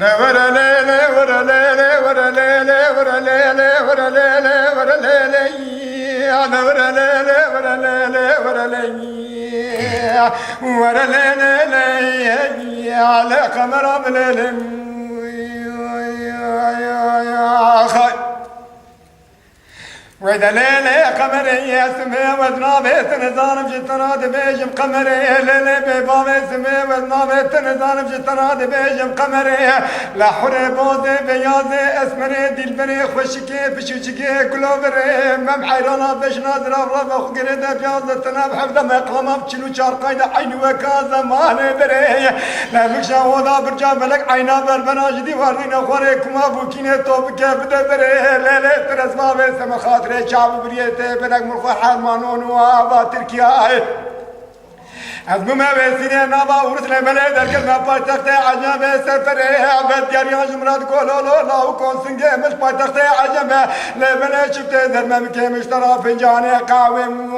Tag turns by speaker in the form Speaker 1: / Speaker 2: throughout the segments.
Speaker 1: ورا ليلي ورا ليلي ورا ليلي ورا ليلي ورا ليلي ورا ليلي انا ورا ليلي ورا ليلي ورا ليلي ورا ليلي على قمر بليلي وإذا ليلة قمرية سمي وذنابي تنزانم جتناد بيجم قمرية ليلة ببابي سمي وذنابي تنزانم جتناد بيجم قمرية لا حري بوزي بيازي اسمري دلبري خوشكي بشوشكي كلوبري مم حيرانا بش نازر أفراد وخقريدة بيازة تناب حفظة مقامة بچلو چار قايدة عين وكازة ماني بري لا بكشا وضا برجا بلك عينا بربناج ديوارين أخواري كما بوكيني توبكي بدا بري ليلة ترسما بيسم خاطري شعب بريته بلك مرخوح حرمانون وابا تركيا أزمو ما بيسيني نابا ورسل ملي الكلمة بايتختي عجمة سفري عبد ياريان جمرات كولولو لاو كون سنجي مش بايتختي عجمة لبني شفتي ذرمة مكي مشترى فنجاني قاوم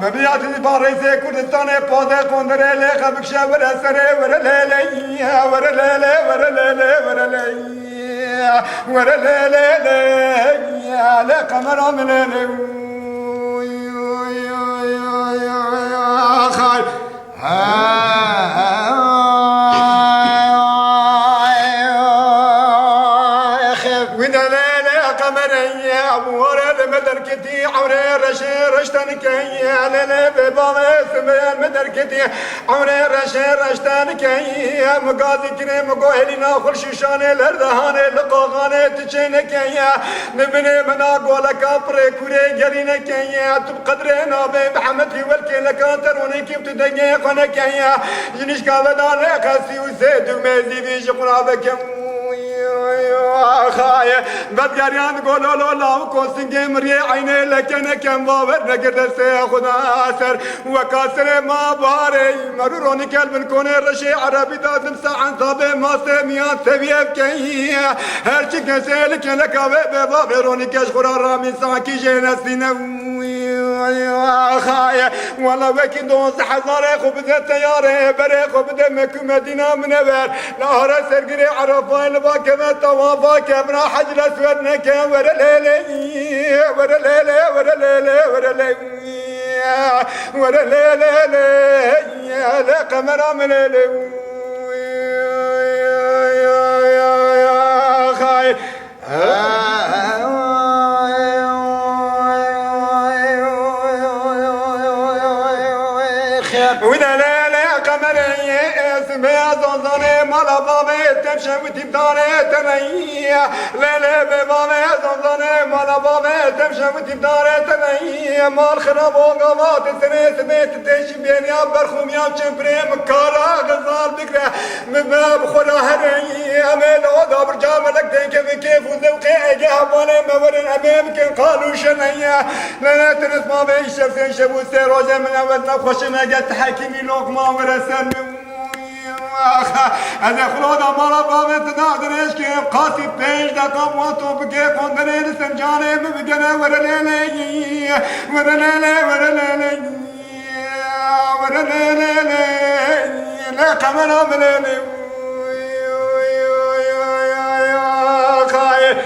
Speaker 1: مبيات باريسي كردستاني بوزي قندري ليخا بكشا ورا سري ورا ليلي ورا ليلي ورا ليلي ورا ليلي ورا ليلي على قمر من ليلي خاي وإذا ليلة قمرية أبوار المدركتي عوري رشي رشتنكي ليلة ببابي سمي المدركتي عوري رشي رشتنكي مقاضي كريم قوهلي ناخل شيشاني لردهاني لقاغاني تشينكي نبني منا قولك أبري كوري جرينكي تب قدري نابي بحمتي والكي لكاتروني كيف تدقي قنكي جنش كابدان قاسي وسيد وميزي بيش قرابك خاية بدياريان قولوا له لا كوسنجي مري عيني لكن كم باور نقدر سياخذ اثر وكاسر ما باري مروروني كلب كون رشي عربي دازم ساعة صابي ما سميات سبيب كي هرشي كسيلك لك بابروني كاش خرار رامي ساكي جينسينا خاية ولا وكي دوز حزاري خبزة تياري بري خبزة مكو مدينة منور نهر سرقري عرفا الباكمة توافا كبنا حجر اسود نكا ورا ليلي ورا ليلي ورا ليلي ورا ليلي ورا ليلي لا قمر من ليلي خاية وإذا ليلة قمرية اسمها زنزانة مالا بابي تمشي وتبداني تنية ليلة ببابي زنزانة مالا بابي تمشي وتبداني تنية مال خراب وقامات السنة سميت تيشي بين يا برخوم يا شمبري مكارا غزال بكرة مباب خلا هرية ميلو دابر جاملك تنكف كيف وذوقي اجي هباني مورن امامك قالوا شنية ليلة تنس ما بي شفين شبو سيروجة من اولنا خوشنا قد حكيمي لوقما ورسن هذا خلودا مالا بابي تنادر اشكي قاسي بيش دقام واتو بكي قندرين سنجاني مبقنا ورا ليلي ورا ليلي ورا ليلي ورا ليلي لا قمر مليلي خايف